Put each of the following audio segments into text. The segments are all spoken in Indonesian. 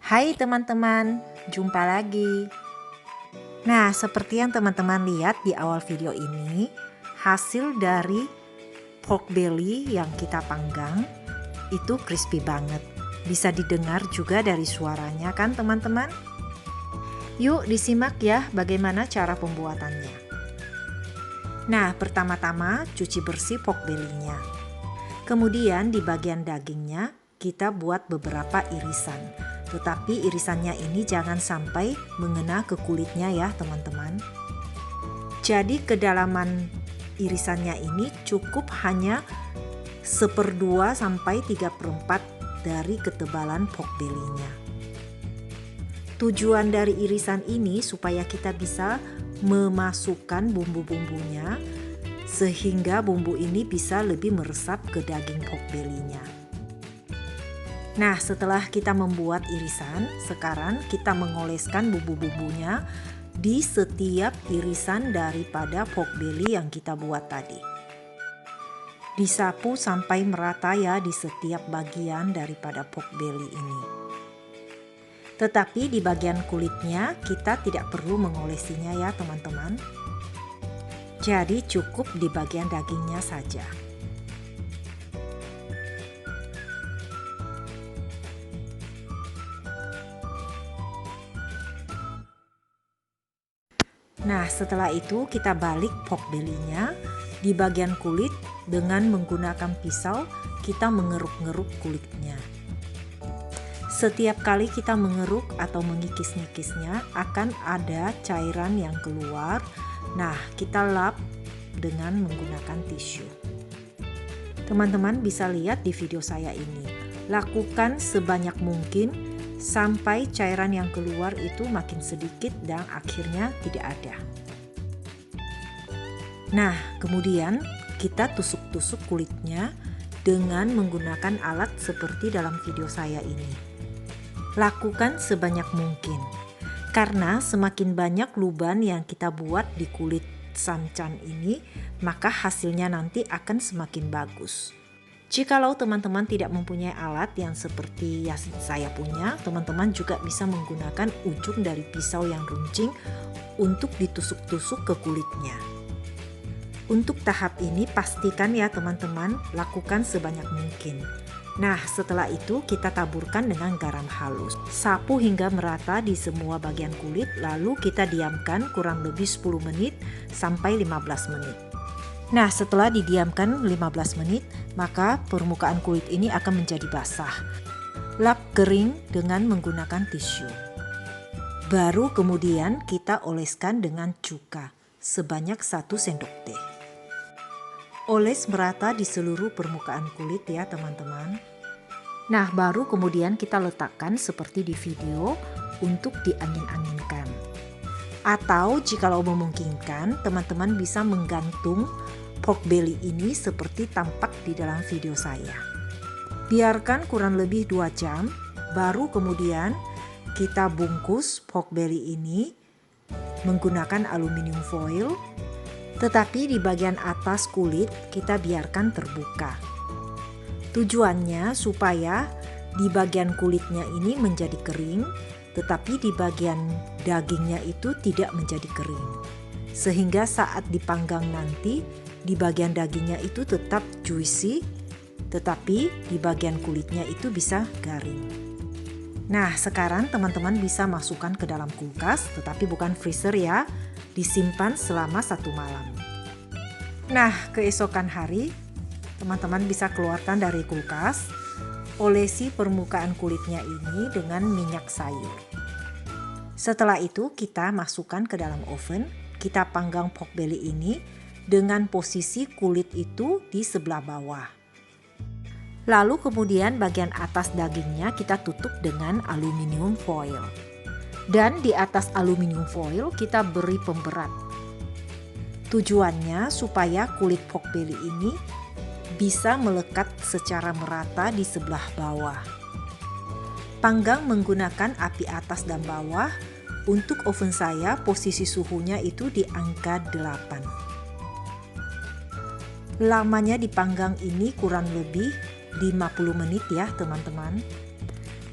Hai teman-teman, jumpa lagi. Nah, seperti yang teman-teman lihat di awal video ini, hasil dari pork belly yang kita panggang itu crispy banget. Bisa didengar juga dari suaranya kan teman-teman? Yuk disimak ya bagaimana cara pembuatannya. Nah, pertama-tama cuci bersih pork belly-nya. Kemudian di bagian dagingnya kita buat beberapa irisan. Tetapi irisannya ini jangan sampai mengena ke kulitnya ya teman-teman. Jadi kedalaman irisannya ini cukup hanya 1/2 sampai 3/4 dari ketebalan pork belly-nya. Tujuan dari irisan ini supaya kita bisa memasukkan bumbu-bumbunya sehingga bumbu ini bisa lebih meresap ke daging pork belly-nya. Nah, setelah kita membuat irisan, sekarang kita mengoleskan bumbu-bumbunya di setiap irisan daripada pork belly yang kita buat tadi. Disapu sampai merata ya di setiap bagian daripada pork belly ini. Tetapi di bagian kulitnya kita tidak perlu mengolesinya ya teman-teman. Jadi cukup di bagian dagingnya saja. Nah, setelah itu kita balik pork belly-nya. Di bagian kulit dengan menggunakan pisau kita mengeruk-ngeruk kulitnya. Setiap kali kita mengeruk atau mengikis-ngikisnya akan ada cairan yang keluar. Nah, kita lap dengan menggunakan tisu. Teman-teman bisa lihat di video saya ini. Lakukan sebanyak mungkin sampai cairan yang keluar itu makin sedikit dan akhirnya tidak ada. Nah, kemudian kita tusuk-tusuk kulitnya dengan menggunakan alat seperti dalam video saya ini. Lakukan sebanyak mungkin, karena semakin banyak luban yang kita buat di kulit sancan ini, maka hasilnya nanti akan semakin bagus. Jikalau teman-teman tidak mempunyai alat yang seperti yang saya punya, teman-teman juga bisa menggunakan ujung dari pisau yang runcing untuk ditusuk-tusuk ke kulitnya. Untuk tahap ini pastikan ya teman-teman lakukan sebanyak mungkin. Nah, setelah itu kita taburkan dengan garam halus. Sapu hingga merata di semua bagian kulit, lalu kita diamkan kurang lebih 10 menit sampai 15 menit. Nah, setelah didiamkan 15 menit, maka permukaan kulit ini akan menjadi basah. Lap kering dengan menggunakan tisu. Baru kemudian kita oleskan dengan cuka sebanyak 1 sendok teh. Oles merata di seluruh permukaan kulit ya teman-teman. Nah, baru kemudian kita letakkan seperti di video untuk diangin-anginkan. Atau jikalau memungkinkan, teman-teman bisa menggantung pork belly ini seperti tampak di dalam video saya. Biarkan kurang lebih 2 jam, baru kemudian kita bungkus pork belly ini menggunakan aluminium foil. Tetapi di bagian atas kulit kita biarkan terbuka. Tujuannya supaya di bagian kulitnya ini menjadi kering, tetapi di bagian dagingnya itu tidak menjadi kering. Sehingga saat dipanggang nanti, di bagian dagingnya itu tetap juicy, tetapi di bagian kulitnya itu bisa garing. Nah, sekarang teman-teman bisa masukkan ke dalam kulkas, tetapi bukan freezer ya. Disimpan selama 1 malam. Nah, keesokan hari teman-teman bisa keluarkan dari kulkas, olesi permukaan kulitnya ini dengan minyak sayur. Setelah itu kita masukkan ke dalam oven, kita panggang pork belly ini dengan posisi kulit itu di sebelah bawah. Lalu kemudian bagian atas dagingnya kita tutup dengan aluminium foil. Dan di atas aluminium foil kita beri pemberat. Tujuannya supaya kulit pork belly ini bisa melekat secara merata di sebelah bawah. Panggang menggunakan api atas dan bawah. Untuk oven saya posisi suhunya itu di angka 8. Lamanya dipanggang ini kurang lebih 50 menit ya teman-teman.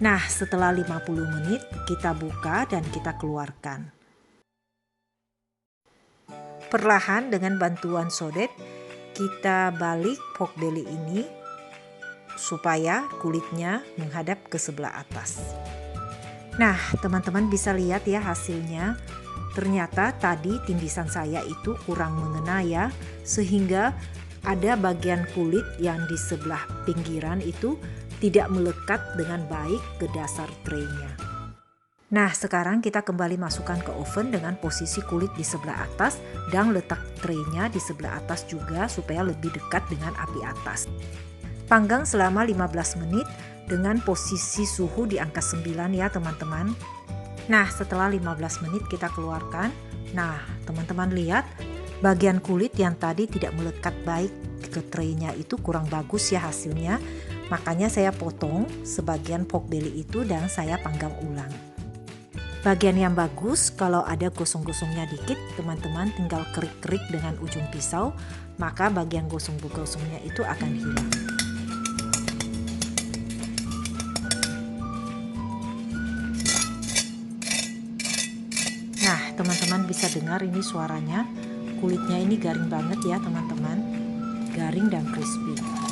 Nah, setelah 50 menit kita buka dan kita keluarkan. Perlahan dengan bantuan sodet kita balik pork belly ini supaya kulitnya menghadap ke sebelah atas. Nah, teman-teman bisa lihat ya hasilnya. Ternyata tadi tindisan saya itu kurang mengena ya, sehingga ada bagian kulit yang di sebelah pinggiran itu tidak melekat dengan baik ke dasar traynya. Nah, sekarang kita kembali masukkan ke oven dengan posisi kulit di sebelah atas dan letak traynya di sebelah atas juga supaya lebih dekat dengan api atas. Panggang selama 15 menit dengan posisi suhu di angka 9 ya teman-teman. Nah, setelah 15 menit kita keluarkan. Nah, teman-teman lihat bagian kulit yang tadi tidak melekat baik ke traynya itu kurang bagus ya hasilnya. Makanya saya potong sebagian pork belly itu dan saya panggang ulang. Bagian yang bagus kalau ada gosong-gosongnya dikit, teman-teman tinggal kerik-kerik dengan ujung pisau, maka bagian gosong-gosongnya itu akan hilang. Nah, teman-teman bisa dengar ini suaranya. Kulitnya ini garing banget ya teman-teman. Garing dan crispy.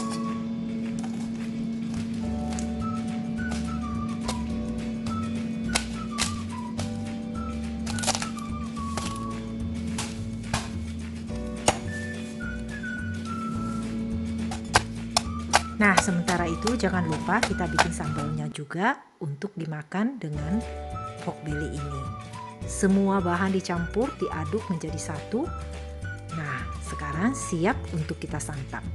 Nah, sementara itu jangan lupa kita bikin sambalnya juga untuk dimakan dengan pork belly ini. Semua bahan dicampur, diaduk menjadi satu. Nah, sekarang siap untuk kita santap.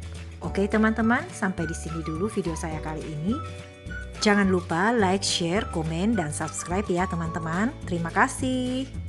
Oke teman-teman, sampai di sini dulu video saya kali ini. Jangan lupa like, share, komen, dan subscribe ya teman-teman. Terima kasih.